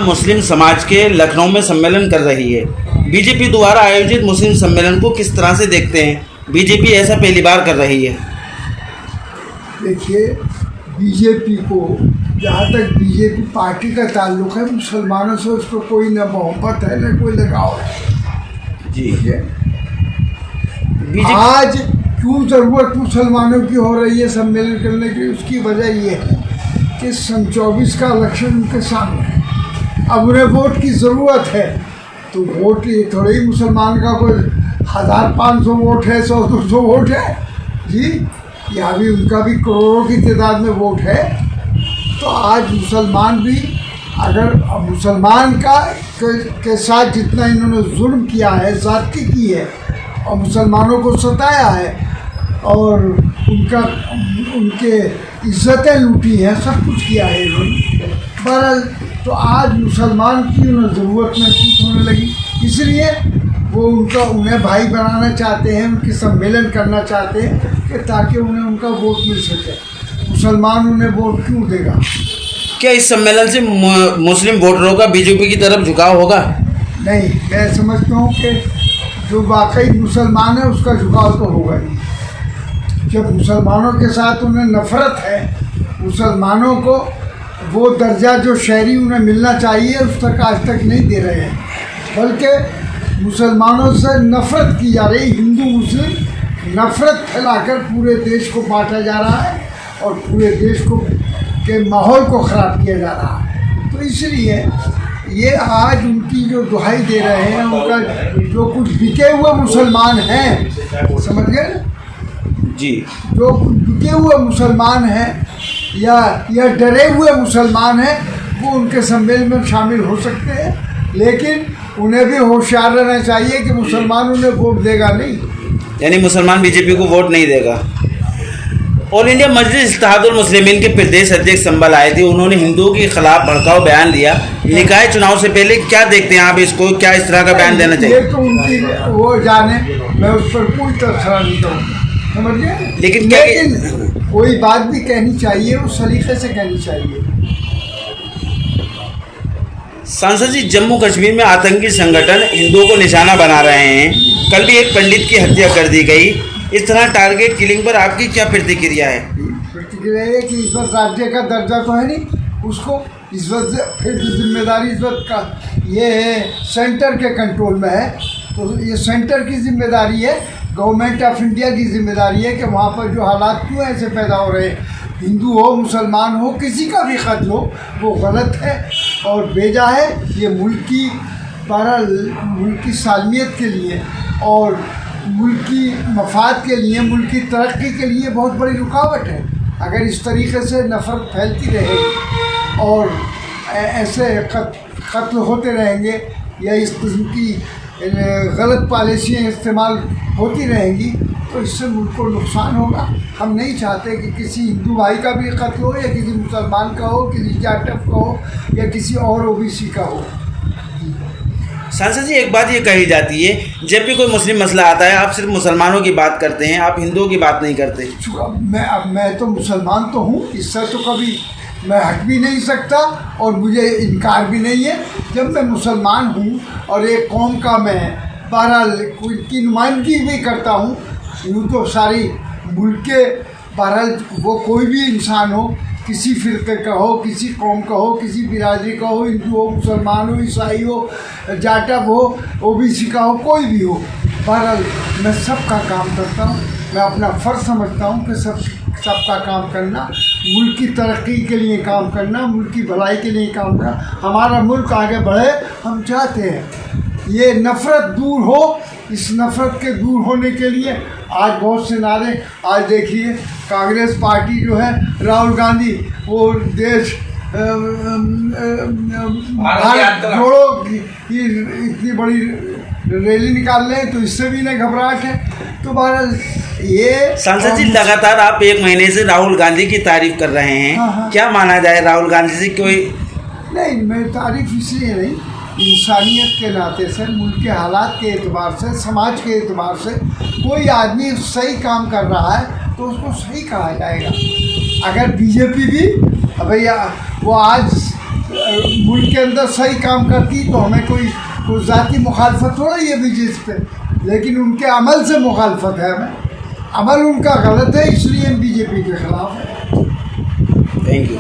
मुस्लिम समाज के लखनऊ में सम्मेलन कर रही है। बीजेपी द्वारा आयोजित मुस्लिम सम्मेलन को किस तरह से देखते हैं? बीजेपी ऐसा पहली बार कर रही है। देखिए, बीजेपी को जहाँ तक बीजेपी पार्टी का ताल्लुक है, मुसलमानों से उसको कोई न मोहब्बत है न कोई लगाव है। जी, आज क्यों ज़रूरत मुसलमानों की हो रही है सम्मेलन करने की? उसकी वजह ये है कि सन 24 का इलेक्शन उनके सामने है। अब उन्हें वोट की ज़रूरत है, तो वोट ये थोड़ा ही मुसलमान का कोई 1500 वोट है, 100-200 वोट है जी, या भी उनका भी करोड़ों की तादाद में वोट है। तो आज मुसलमान भी, अगर मुसलमान के साथ जितना इन्होंने जुल्म किया है, ज़्यादती की है और मुसलमानों को सताया है और उनके इज्जतें लूटी हैं, सब कुछ किया है इन्होंने। बहरहाल तो आज मुसलमान की उन्हें ज़रूरत महसूस होने लगी, इसलिए वो उन्हें भाई बनाना चाहते हैं, उनके सम्मेलन करना चाहते हैं कि ताकि उन्हें उनका वोट मिल सके। मुसलमान उन्हें वोट क्यों देगा? क्या इस सम्मेलन से मुस्लिम वोटरों का बीजेपी की तरफ झुकाव होगा? नहीं, मैं समझता हूँ कि जो वाकई मुसलमान है उसका झुकाव तो होगा ही। जब मुसलमानों के साथ उन्हें नफ़रत है, मुसलमानों को वो दर्जा जो शहरी उन्हें मिलना चाहिए उस तक आज तक नहीं दे रहे हैं, बल्कि मुसलमानों से नफ़रत की जा रही। हिंदू मुस्लिम नफ़रत फैलाकर पूरे देश को बांटा जा रहा है और पूरे देश के माहौल को ख़राब किया जा रहा है। तो इसलिए ये आज उनकी जो दुहाई दे रहे हैं, उनका जो कुछ बिके हुए मुसलमान हैं, समझ गए जी, जो कुछ बिके हुए मुसलमान हैं या डरे हुए मुसलमान हैं, वो उनके सम्मेलन में शामिल हो सकते हैं, लेकिन उन्हें भी होशियार रहना चाहिए कि मुसलमान उन्हें वोट देगा नहीं। यानी मुसलमान बीजेपी को वोट नहीं देगा। ऑल इंडिया मजलिस इत्तेहादुल मुस्लिमीन के प्रदेश अध्यक्ष संभल आए थे, उन्होंने हिंदुओं के खिलाफ भड़काऊ बयान दिया। निकाय चुनाव से पहले क्या देखते हैं आप इसको? क्या इस तरह का बयान देना चाहिए? ये तो उनकी वो जाने, मैं उस पर कोई तरफदारी नहीं करूँगा, समझ गए। लेकिन कोई बात भी कहनी चाहिए, उस सलीके से कहनी चाहिए। सांसद जी, जम्मू कश्मीर में आतंकी संगठन हिंदुओं को निशाना बना रहे हैं। कल भी एक पंडित की हत्या कर दी गई। इस तरह टारगेट किलिंग पर आपकी क्या प्रतिक्रिया है? प्रतिक्रिया है कि इस वक्त राज्य का दर्जा तो है नहीं, उसको इस वक्त फिर जिम्मेदारी इस वक्त का ये सेंटर के कंट्रोल में है। तो ये सेंटर की जिम्मेदारी है, गवर्नमेंट ऑफ इंडिया की जिम्मेदारी है कि वहाँ पर जो हालात क्यों ऐसे पैदा हो रहे हैं, हिंदू हो मुसलमान हो, किसी का भी कत्ल हो, वो गलत है और भेजा है। ये मुल्क की सालमियत के लिए और मुल्क की मफाद के लिए, मुल्क की तरक्की के लिए बहुत बड़ी रुकावट है। अगर इस तरीके से नफ़रत फैलती रहेगी और ऐसे कत्ल होते रहेंगे या इस किस्म की गलत पॉलिसियाँ इस्तेमाल होती रहेंगी, तो इससे मुल्क को नुकसान होगा। हम नहीं चाहते कि किसी हिंदू भाई का भी कत्ल हो या किसी मुसलमान का हो, किसी जाटव का हो या किसी और ओबीसी का हो। सांसद जी, एक बात ये कही जाती है, जब भी कोई मुस्लिम मसला आता है आप सिर्फ मुसलमानों की बात करते हैं, आप हिंदुओं की बात नहीं करते। मैं तो मुसलमान तो हूँ, इससे तो कभी मैं हट भी नहीं सकता और मुझे इनकार भी नहीं है। जब मैं मुसलमान हूँ और एक कौम का मैं बहरहाल की नुमाइंदगी भी करता हूँ, यूँ तो सारी मुल्क के बहरहाल वो कोई भी इंसान हो, किसी फ़िरक़े का हो, किसी कौम का हो, किसी बिरादरी का हो, हिंदू हो, मुसलमान हो, ईसाई हो, जाटव हो, ओबीसी का हो, कोई भी हो, बहरहाल मैं सबका काम करता हूँ। मैं अपना फ़र्ज़ समझता हूँ कि सबका काम करना, मुल्क की तरक्की के लिए काम करना, मुल्क की भलाई के लिए काम करना, हमारा मुल्क आगे बढ़े हम चाहते हैं। ये नफ़रत दूर हो, इस नफ़रत के दूर होने के लिए आज बहुत से नारे, आज देखिए कांग्रेस पार्टी जो है, राहुल गांधी वो देश भारत जोड़ो की इतनी बड़ी रैली निकाल लें, तो इससे भी नहीं घबराहट है। तो बहरहाल ये सांसद जी, लगातार आप एक महीने से राहुल गांधी की तारीफ कर रहे हैं। हाँ। क्या माना जाए राहुल गांधी से? कोई नहीं, मैं तारीफ इसलिए नहीं, इंसानियत के नाते से, मुल्क के हालात के एतबार से, समाज के एतबार से कोई आदमी सही काम कर रहा है तो उसको सही कहा जाएगा। अगर बीजेपी भी भैया वो आज मुल्क के अंदर सही काम करती तो हमें कोई ज़ाती मुखालफत हो रही है बीजेपी पे, लेकिन उनके अमल से मुखालफत है हमें। अमल उनका गलत है, इसलिए हम बीजेपी के ख़िलाफ़ हैं। Thank you.